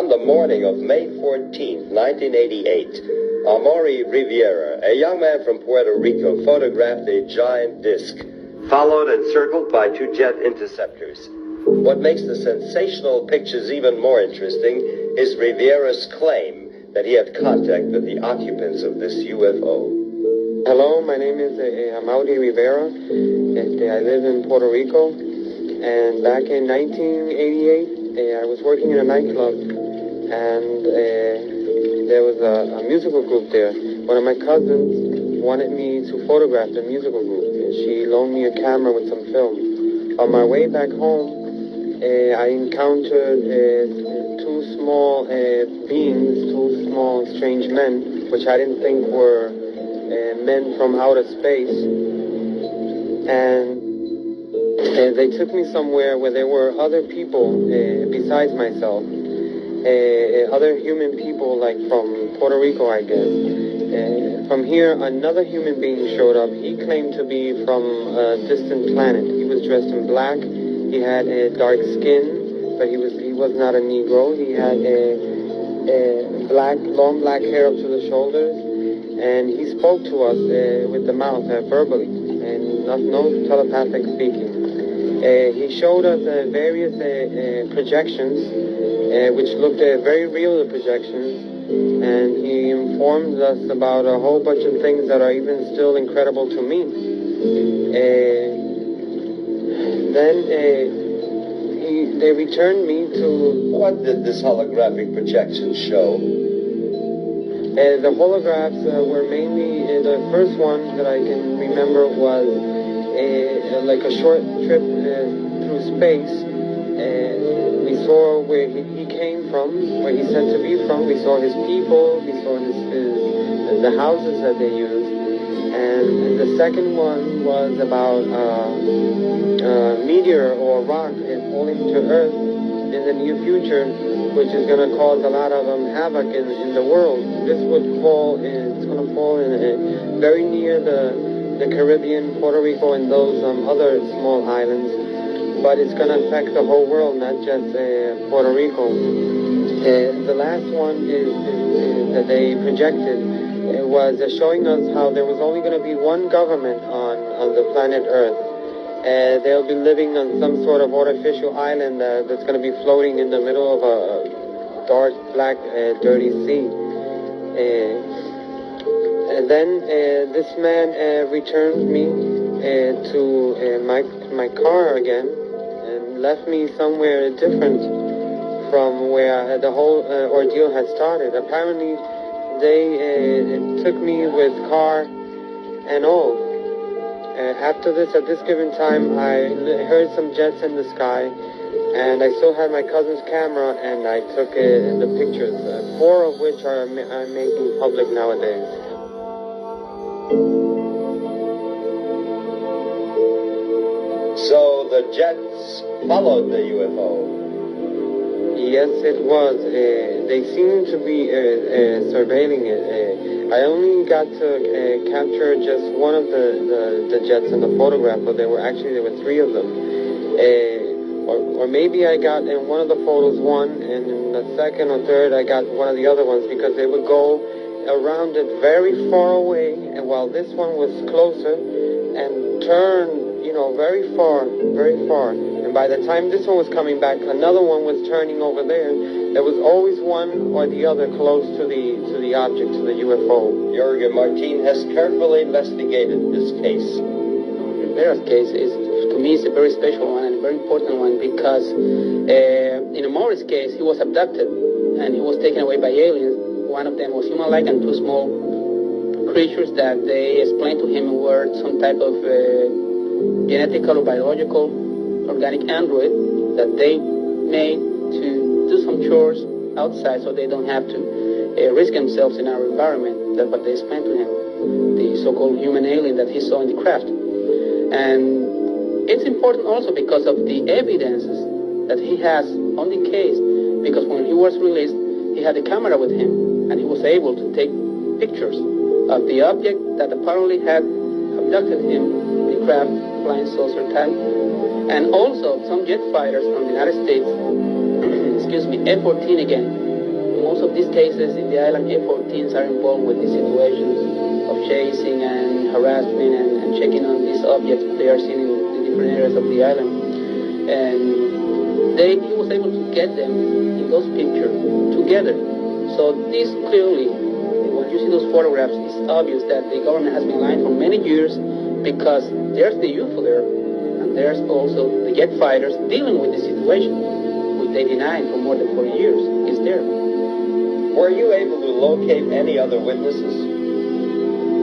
On the morning of May 14th, 1988, Amaury Riviera, a young man from Puerto Rico, photographed a giant disc, followed and circled by two jet interceptors. What makes the sensational pictures even more interesting is Riviera's claim that he had contact with the occupants of this UFO. Hello, my name is Amaury Rivera. I live in Puerto Rico, and back in 1988, I was working in a nightclub, and there was a musical group there. One of my cousins wanted me to photograph the musical group, and she loaned me a camera with some film. On my way back home, I encountered two small beings, two small strange men, which I didn't think were men from outer space, and they took me somewhere where there were other people besides myself, other human people, like from Puerto Rico, I guess. From here, another human being showed up. He claimed to be from a distant planet. He was dressed in black. He had a dark skin, but he was not a Negro. He had long black hair up to the shoulders. And he spoke to us with the mouth, verbally, and no telepathic speaking. He showed us various projections, which looked very real projections, and he informed us about a whole bunch of things that are even still incredible to me. Then they returned me to... What did this holographic projection show? The holographs were mainly, the first one that I can remember was like a short trip through space. We saw where he came from, where he's said to be from. We saw his people, we saw the houses that they used. And the second one was about a meteor or rock falling to Earth in the near future, which is going to cause a lot of havoc in the world. This would fall, it's going to fall in very near the Caribbean, Puerto Rico, and those other small islands, but it's going to affect the whole world, not just Puerto Rico. The last one is that they projected was showing us how there was only going to be one government on the planet Earth. They'll be living on some sort of artificial island that's going to be floating in the middle of a dark, black, dirty sea. And then this man returned me to my car again and left me somewhere different from where the whole ordeal had started. Apparently, they took me with car and all. After this, at this given time, I heard some jets in the sky, and I still had my cousin's camera, and I took the pictures, 4 of which I'm making public nowadays. So the jets followed the UFO? Yes, it was. They seemed to be surveilling it. I only got to capture just one of the jets in the photograph, but there were 3 of them. Or maybe I got in one of the photos one, and in the second or third I got one of the other ones, because they would go around it very far away, and while this one was closer, and turn, very far, very far. And by the time this one was coming back, another one was turning over there. There was always one or the other close to the object, to the UFO. Jorge Martin has carefully investigated this case. Rivera's case to me, is a very special one and a very important one, because in Amaury's case, he was abducted and he was taken away by aliens. One of them was human-like, and 2 small creatures that they explained to him were some type of genetical or biological organic android that they made to do some chores outside, so they don't have to risk themselves in our environment. That's what they explained to him, the so-called human alien that he saw in the craft. And it's important also because of the evidences that he has on the case, because when he was released, he had a camera with him, and he was able to take pictures of the object that apparently had abducted him, the craft, flying saucer type, and also some jet fighters from the United States, F-14 again, most of these cases in the island, F-14s are involved with these situations of chasing and harassment and checking on these objects they are seeing in the different areas of the island. And he was able to get them in those pictures together. So this clearly, when you see those photographs, it's obvious that the government has been lying for many years, because there's the UFO there, and there's also the jet fighters dealing with the situation, which they denied for more than 40 years. It's there. Were you able to locate any other witnesses?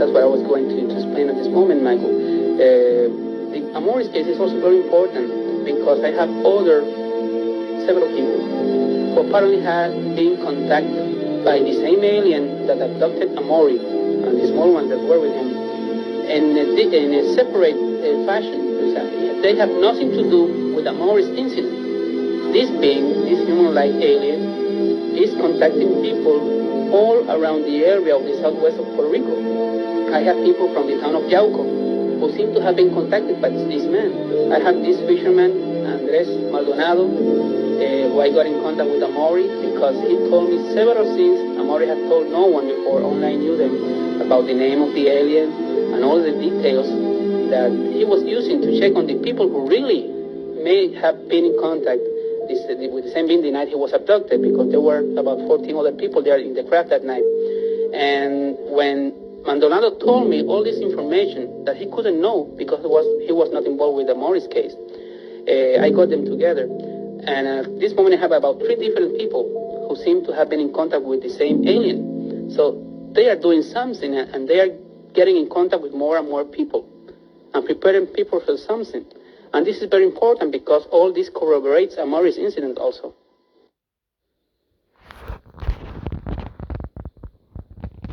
That's what I was going to explain at this moment, Michael. The Amores case is also very important because I have several people who apparently had been contacted by the same alien that abducted Amori and the small ones that were with him in a separate fashion. They have nothing to do with Amori's incident. This human-like alien is contacting people all around the area of the southwest of Puerto Rico. I have people from the town of Yauco who seem to have been contacted by this man. I have this fisherman, Andres Maldonado, who I got in contact with Amori because he told me several things Amori had told no one before, only I knew them, about the name of the alien and all the details that he was using to check on the people who really may have been in contact with the same being the night he was abducted, because there were about 14 other people there in the craft that night. And when Maldonado told me all this information that he couldn't know because he was not involved with the Morris case, I got them together. And at this moment I have about 3 different people who seem to have been in contact with the same alien. So they are doing something, and they are getting in contact with more and more people and preparing people for something. And this is very important because all this corroborates a Morris incident also.